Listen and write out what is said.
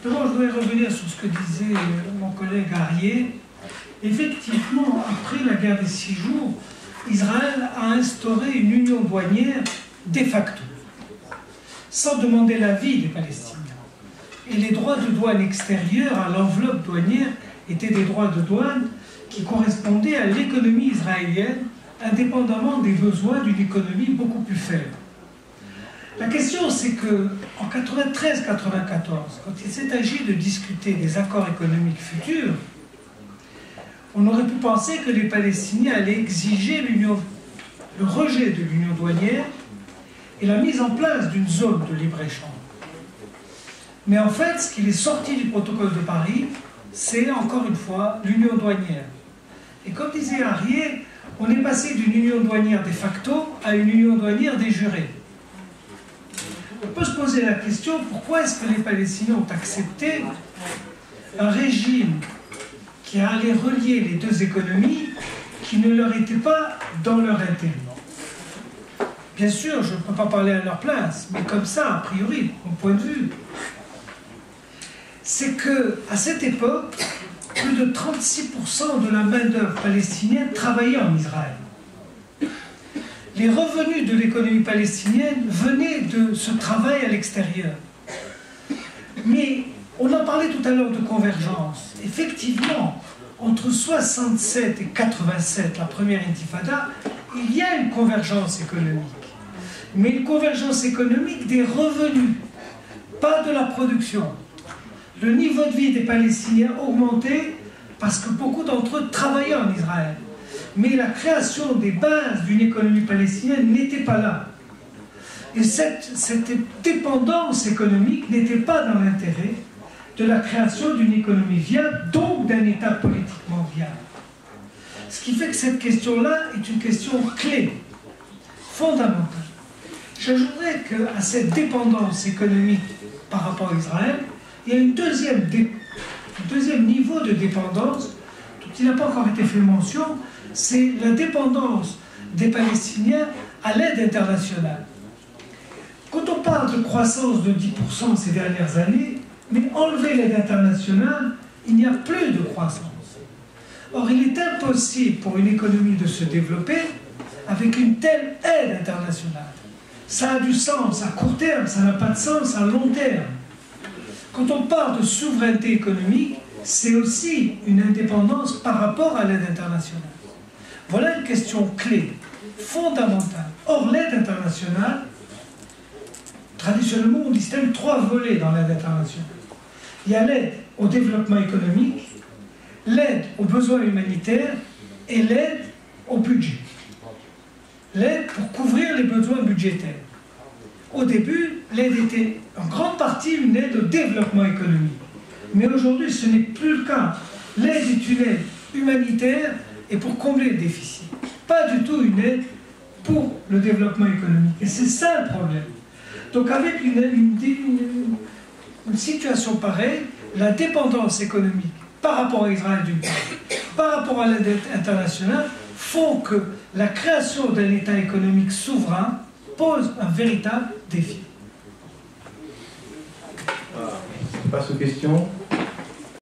D'abord, je voudrais revenir sur ce que disait mon collègue Arié. Effectivement, après la guerre des 6 jours, Israël a instauré une union douanière de facto, sans demander l'avis des Palestiniens. Et les droits de douane extérieurs à l'enveloppe douanière étaient des droits de douane qui correspondaient à l'économie israélienne, indépendamment des besoins d'une économie beaucoup plus faible. La question, c'est qu'en 93-94, quand il s'est agi de discuter des accords économiques futurs, on aurait pu penser que les Palestiniens allaient exiger le rejet de l'union douanière et la mise en place d'une zone de libre-échange. Mais en fait, ce qui est sorti du protocole de Paris, c'est encore une fois l'union douanière. Et comme disait Arié, on est passé d'une union douanière de facto à une union douanière de jure. On peut se poser la question, pourquoi est-ce que les Palestiniens ont accepté un régime qui allait relier les deux économies qui ne leur était pas dans leur intérêt? Bien sûr, je ne peux pas parler à leur place, mais comme ça, a priori, mon point de vue, c'est qu'à cette époque, plus de 36% de la main-d'œuvre palestinienne travaillait en Israël. Les revenus de l'économie palestinienne venaient de ce travail à l'extérieur. Mais on a parlé tout à l'heure de convergence. Effectivement, entre 67 et 87, la première intifada, il y a une convergence économique. Mais une convergence économique des revenus, pas de la production. Le niveau de vie des Palestiniens augmentait parce que beaucoup d'entre eux travaillaient en Israël. Mais la création des bases d'une économie palestinienne n'était pas là. Et cette dépendance économique n'était pas dans l'intérêt de la création d'une économie viable, donc d'un État politiquement viable. Ce qui fait que cette question-là est une question clé, fondamentale. J'ajouterais qu'à cette dépendance économique par rapport à Israël, il y a un deuxième niveau de dépendance dont il n'a pas encore été fait mention, c'est la dépendance des Palestiniens à l'aide internationale. Quand on parle de croissance de 10% ces dernières années, mais enlever l'aide internationale, il n'y a plus de croissance. Or, il est impossible pour une économie de se développer avec une telle aide internationale. Ça a du sens à court terme, ça n'a pas de sens à long terme. Quand on parle de souveraineté économique, c'est aussi une indépendance par rapport à l'aide internationale. Voilà une question clé, fondamentale. Or, l'aide internationale, traditionnellement, on distingue 3 volets dans l'aide internationale. Il y a l'aide au développement économique, l'aide aux besoins humanitaires et l'aide au budget. L'aide pour couvrir les besoins budgétaires. Au début, l'aide était en grande partie une aide au développement économique. Mais aujourd'hui, ce n'est plus le cas. L'aide est une aide humanitaire et pour combler le déficit. Pas du tout une aide pour le développement économique. Et c'est ça le problème. Donc avec une situation pareille, la dépendance économique par rapport à Israël d'une part, par rapport à l'aide internationale, font que la création d'un État économique souverain pose un véritable défi. Pas sous question.